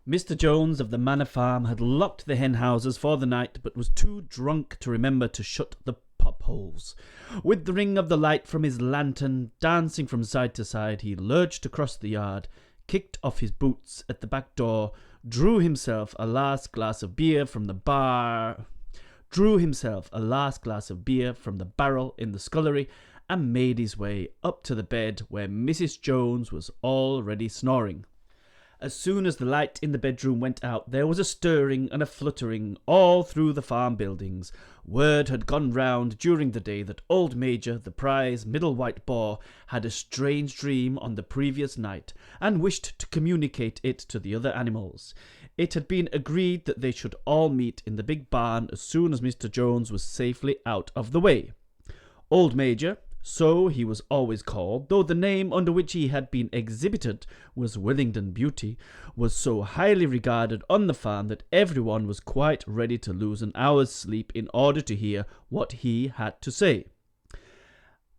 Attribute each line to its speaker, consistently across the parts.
Speaker 1: Mr. Jones of the Manor Farm had locked the hen houses for the night, but was too drunk to remember to shut the pop-holes. With the ring of the light from his lantern dancing from side to side, he lurched across the yard, kicked off his boots at the back door, drew himself a last glass of beer from the barrel in the scullery, and made his way up to the bed where Mrs. Jones was already snoring. As soon as the light in the bedroom went out, there was a stirring and a fluttering all through the farm buildings. Word had gone round during the day that old Major, the prize middle white boar, had a strange dream on the previous night, and wished to communicate it to the other animals. It had been agreed that they should all meet in the big barn as soon as Mr. Jones was safely out of the way. Old Major, so he was always called, though the name under which he had been exhibited was Willingdon Beauty, was so highly regarded on the farm that everyone was quite ready to lose an hour's sleep in order to hear what he had to say.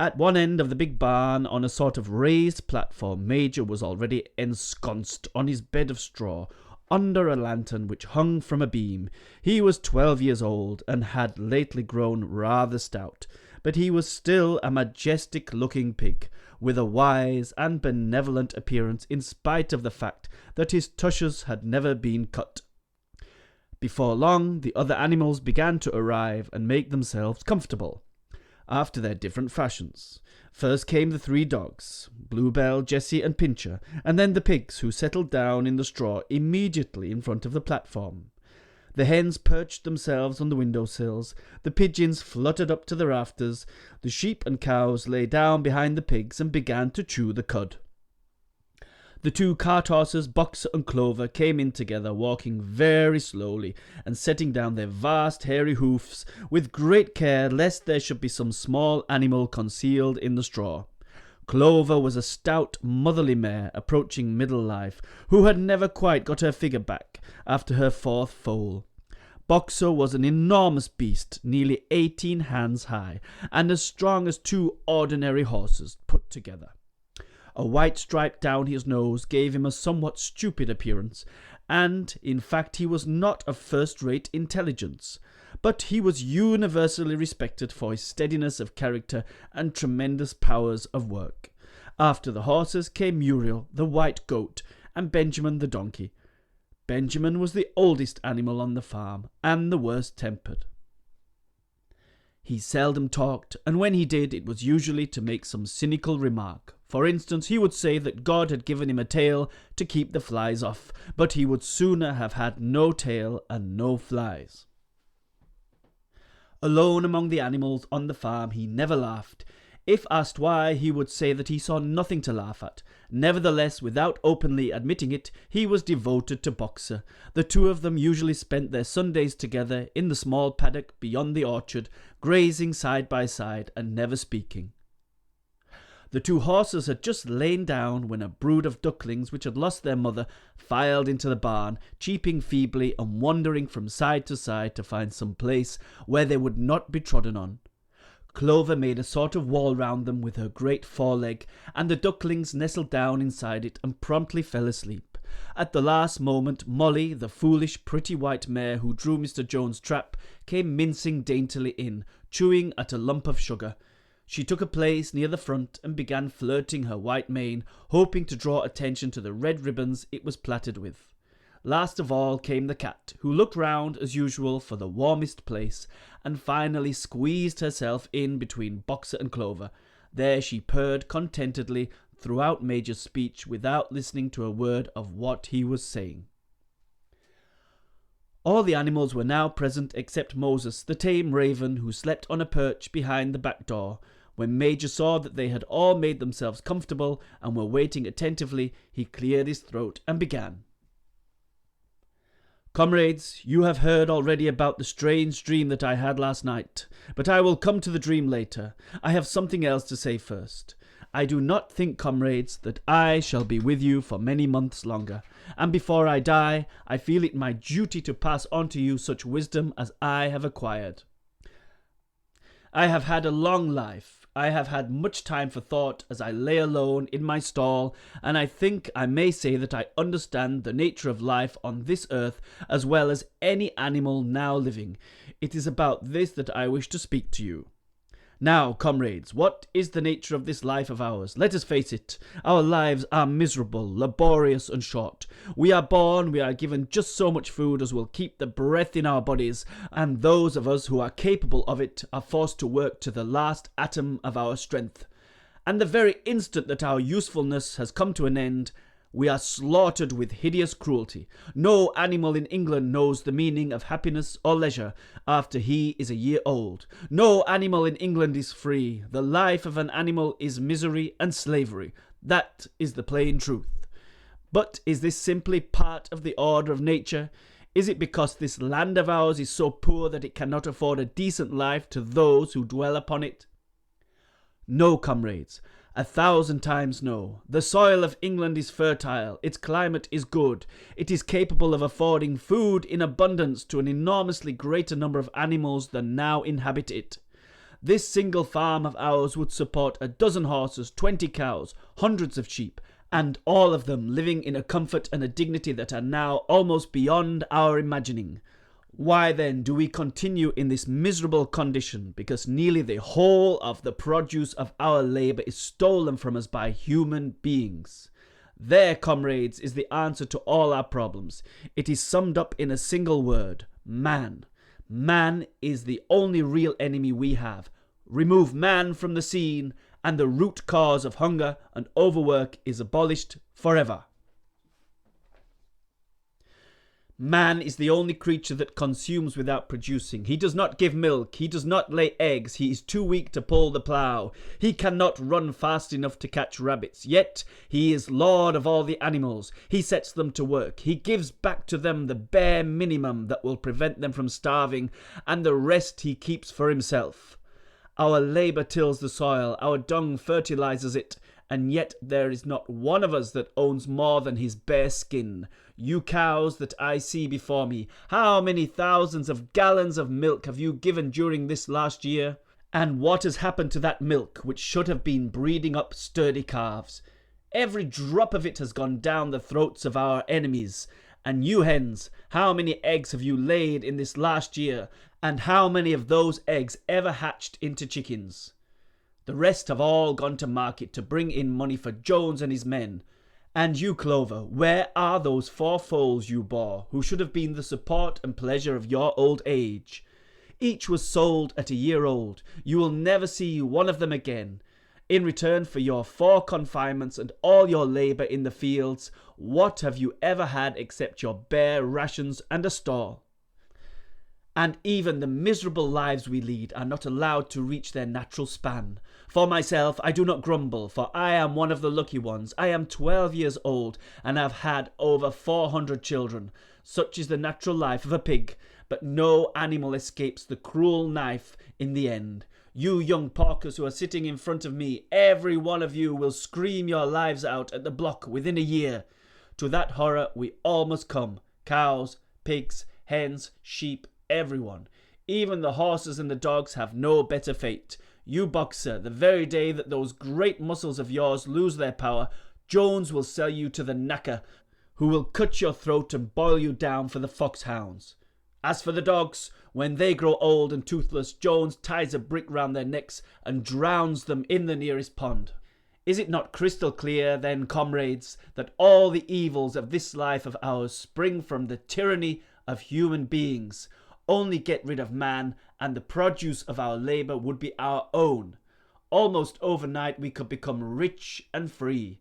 Speaker 1: At one end of the big barn, on a sort of raised platform, Major was already ensconced on his bed of straw, under a lantern which hung from a beam. He was 12 years old, and had lately grown rather stout, but he was still a majestic-looking pig, with a wise and benevolent appearance in spite of the fact that his tushes had never been cut. Before long, the other animals began to arrive and make themselves comfortable, after their different fashions. First came the 3 dogs, Bluebell, Jessie and Pincher, and then the pigs, who settled down in the straw immediately in front of the platform. The hens perched themselves on the window-sills, the pigeons fluttered up to the rafters, the sheep and cows lay down behind the pigs and began to chew the cud. The 2 cart horses, Boxer and Clover, came in together, walking very slowly and setting down their vast hairy hoofs with great care lest there should be some small animal concealed in the straw. Clover was a stout, motherly mare approaching middle life, who had never quite got her figure back after her 4th foal. Boxer was an enormous beast, nearly 18 hands high, and as strong as 2 ordinary horses put together. A white stripe down his nose gave him a somewhat stupid appearance, and, in fact, he was not of first-rate intelligence. But he was universally respected for his steadiness of character and tremendous powers of work. After the horses came Muriel, the white goat, and Benjamin the donkey. Benjamin was the oldest animal on the farm, and the worst-tempered. He seldom talked, and when he did, it was usually to make some cynical remark. For instance, he would say that God had given him a tail to keep the flies off, but he would sooner have had no tail and no flies. Alone among the animals on the farm, he never laughed. If asked why, he would say that he saw nothing to laugh at. Nevertheless, without openly admitting it, he was devoted to Boxer. The 2 of them usually spent their Sundays together in the small paddock beyond the orchard, grazing side by side and never speaking. The 2 horses had just lain down when a brood of ducklings which had lost their mother filed into the barn, cheeping feebly and wandering from side to side to find some place where they would not be trodden on. Clover made a sort of wall round them with her great foreleg, and the ducklings nestled down inside it and promptly fell asleep. At the last moment, Molly, the foolish, pretty white mare who drew Mr. Jones' trap, came mincing daintily in, chewing at a lump of sugar. She took a place near the front and began flirting her white mane, hoping to draw attention to the red ribbons it was plaited with. Last of all came the cat, who looked round as usual for the warmest place, and finally squeezed herself in between Boxer and Clover. There she purred contentedly throughout Major's speech without listening to a word of what he was saying. All the animals were now present except Moses, the tame raven, who slept on a perch behind the back door. When Major saw that they had all made themselves comfortable and were waiting attentively, he cleared his throat and began. Comrades, you have heard already about the strange dream that I had last night, but I will come to the dream later. I have something else to say first. I do not think, comrades, that I shall be with you for many months longer, and before I die, I feel it my duty to pass on to you such wisdom as I have acquired. I have had a long life, I have had much time for thought as I lay alone in my stall, and I think I may say that I understand the nature of life on this earth as well as any animal now living. It is about this that I wish to speak to you. Now, comrades, what is the nature of this life of ours? Let us face it, our lives are miserable, laborious, and short. We are born, we are given just so much food as will keep the breath in our bodies, and those of us who are capable of it are forced to work to the last atom of our strength. And the very instant that our usefulness has come to an end, we are slaughtered with hideous cruelty. No animal in England knows the meaning of happiness or leisure after he is a year old. No animal in England is free. The life of an animal is misery and slavery. That is the plain truth. But is this simply part of the order of nature? Is it because this land of ours is so poor that it cannot afford a decent life to those who dwell upon it? No, comrades. 1,000 times no. The soil of England is fertile, its climate is good, it is capable of affording food in abundance to an enormously greater number of animals than now inhabit it. This single farm of ours would support 12 horses, 20 cows, hundreds of sheep, and all of them living in a comfort and a dignity that are now almost beyond our imagining. Why then do we continue in this miserable condition? Because nearly the whole of the produce of our labour is stolen from us by human beings. There, comrades, is the answer to all our problems. It is summed up in a single word: man. Man is the only real enemy we have. Remove man from the scene, and the root cause of hunger and overwork is abolished forever. Man is the only creature that consumes without producing. He does not give milk. He does not lay eggs. He is too weak to pull the plough. He cannot run fast enough to catch rabbits. Yet he is lord of all the animals. He sets them to work. He gives back to them the bare minimum that will prevent them from starving, and the rest he keeps for himself. Our labour tills the soil. Our dung fertilizes it. And yet there is not one of us that owns more than his bare skin. You cows that I see before me, how many thousands of gallons of milk have you given during this last year? And what has happened to that milk which should have been breeding up sturdy calves? Every drop of it has gone down the throats of our enemies. And you hens, how many eggs have you laid in this last year? And how many of those eggs ever hatched into chickens? The rest have all gone to market to bring in money for Jones and his men. And you, Clover, where are those 4 foals you bore, who should have been the support and pleasure of your old age? Each was sold at a year old. You will never see one of them again. In return for your 4 confinements and all your labour in the fields, what have you ever had except your bare rations and a stall? And even the miserable lives we lead are not allowed to reach their natural span. For myself, I do not grumble, for I am one of the lucky ones. I am 12 years old, and have had over 400 children. Such is the natural life of a pig, but no animal escapes the cruel knife in the end. You young porkers who are sitting in front of me, every one of you will scream your lives out at the block within a year. To that horror we all must come. Cows, pigs, hens, sheep, everyone. Even the horses and the dogs have no better fate. You boxer, the very day that those great muscles of yours lose their power, Jones will sell you to the knacker, who will cut your throat and boil you down for the foxhounds. As for the dogs, when they grow old and toothless, Jones ties a brick round their necks and drowns them in the nearest pond. Is it not crystal clear, then, comrades, that all the evils of this life of ours spring from the tyranny of human beings? Only get rid of man, and the produce of our labour would be our own. Almost overnight we could become rich and free.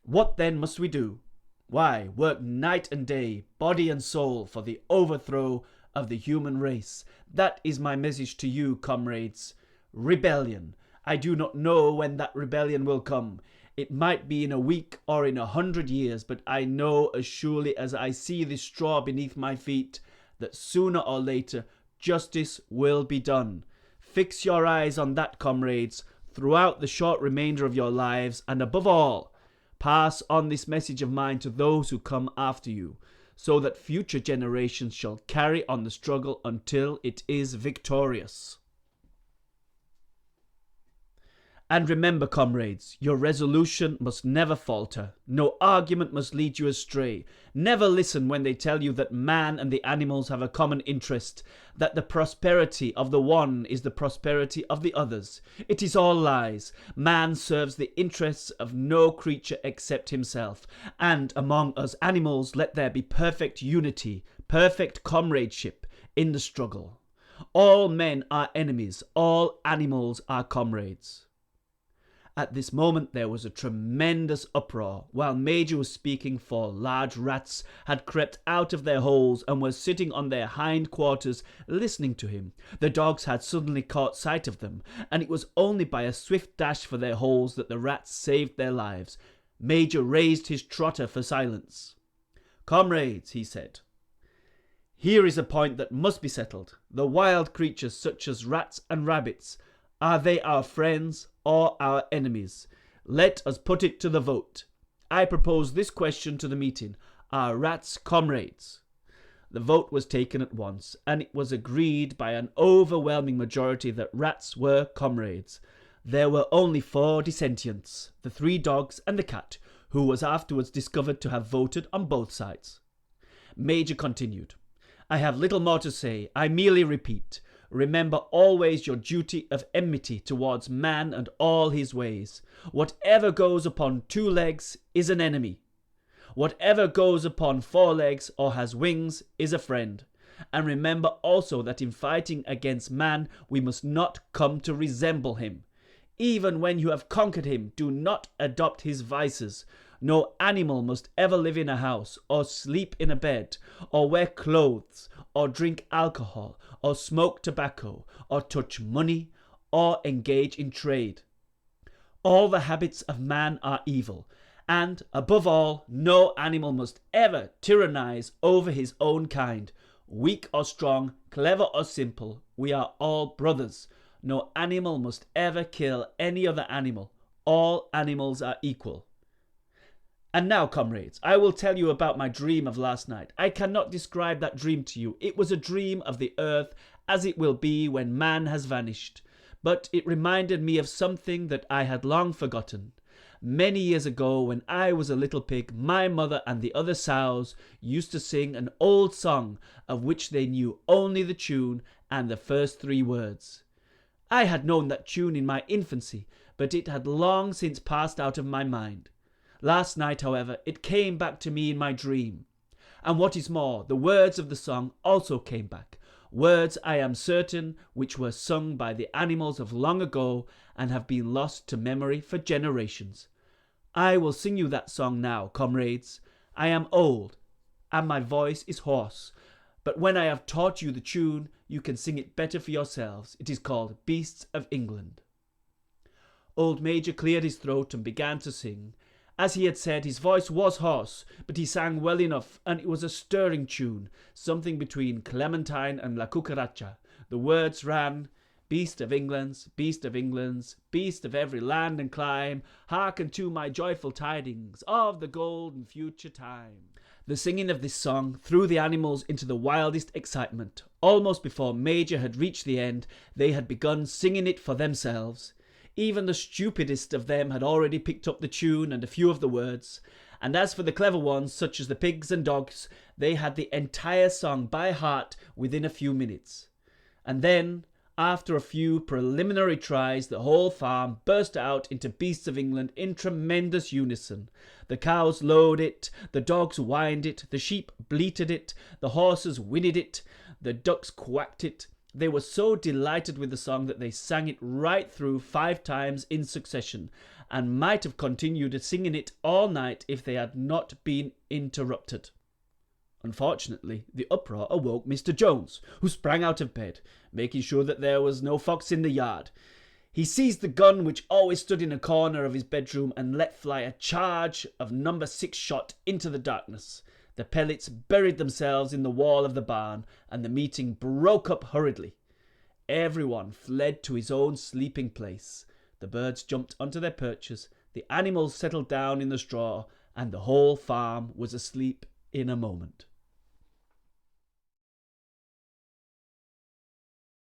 Speaker 1: What then must we do? Why, work night and day, body and soul, for the overthrow of the human race. That is my message to you, comrades. Rebellion. I do not know when that rebellion will come. It might be in a week or in 100 years, but I know as surely as I see this straw beneath my feet that sooner or later justice will be done. Fix your eyes on that, comrades, throughout the short remainder of your lives, and above all, pass on this message of mine to those who come after you, so that future generations shall carry on the struggle until it is victorious. And remember, comrades, your resolution must never falter. No argument must lead you astray. Never listen when they tell you that man and the animals have a common interest, that the prosperity of the one is the prosperity of the others. It is all lies. Man serves the interests of no creature except himself. And among us animals, let there be perfect unity, perfect comradeship in the struggle. All men are enemies. All animals are comrades. At this moment there was a tremendous uproar. While Major was speaking, 4 large rats had crept out of their holes and were sitting on their hind quarters listening to him. The dogs had suddenly caught sight of them, and it was only by a swift dash for their holes that the rats saved their lives. Major raised his trotter for silence. "Comrades," he said, "here is a point that must be settled. The wild creatures such as rats and rabbits, are they our friends or our enemies? Let us put it to the vote. I propose this question to the meeting. Are rats comrades?" The vote was taken at once, and it was agreed by an overwhelming majority that rats were comrades. There were only 4 dissentients, the 3 dogs and the cat, who was afterwards discovered to have voted on both sides. Major continued, "I have little more to say. I merely repeat, remember always your duty of enmity towards man and all his ways. Whatever goes upon 2 legs is an enemy. Whatever goes upon 4 legs or has wings is a friend. And remember also that in fighting against man we must not come to resemble him. Even when you have conquered him, do not adopt his vices. No animal must ever live in a house, or sleep in a bed, or wear clothes, or drink alcohol, or smoke tobacco, or touch money, or engage in trade. All the habits of man are evil, and, above all, no animal must ever tyrannize over his own kind. Weak or strong, clever or simple, we are all brothers. No animal must ever kill any other animal. All animals are equal. And now, comrades, I will tell you about my dream of last night. I cannot describe that dream to you. It was a dream of the earth as it will be when man has vanished. But it reminded me of something that I had long forgotten. Many years ago, when I was a little pig, my mother and the other sows used to sing an old song of which they knew only the tune and the first 3 words. I had known that tune in my infancy, but it had long since passed out of my mind. Last night, however, it came back to me in my dream. And what is more, the words of the song also came back. Words, I am certain, which were sung by the animals of long ago and have been lost to memory for generations. I will sing you that song now, comrades. I am old, and my voice is hoarse, but when I have taught you the tune, you can sing it better for yourselves. It is called Beasts of England. Old Major cleared his throat and began to sing. As he had said, his voice was hoarse, but he sang well enough, and it was a stirring tune, something between Clementine and La Cucaracha. The words ran, "Beast of England's, beast of England's, beast of every land and clime, hearken to my joyful tidings of the golden future time." The singing of this song threw the animals into the wildest excitement. Almost before Major had reached the end, they had begun singing it for themselves. Even the stupidest of them had already picked up the tune and a few of the words, and as for the clever ones, such as the pigs and dogs, they had the entire song by heart within a few minutes. And then, after a few preliminary tries, the whole farm burst out into Beasts of England in tremendous unison. The cows lowed it, the dogs whined it, the sheep bleated it, the horses whinnied it, the ducks quacked it. They were so delighted with the song that they sang it right through 5 times in succession, and might have continued singing it all night if they had not been interrupted. Unfortunately, the uproar awoke Mr. Jones, who sprang out of bed, making sure that there was no fox in the yard. He seized the gun which always stood in a corner of his bedroom and let fly a charge of number 6 shot into the darkness. The pellets buried themselves in the wall of the barn, and the meeting broke up hurriedly. Everyone fled to his own sleeping place. The birds jumped onto their perches, the animals settled down in the straw, and the whole farm was asleep in a moment.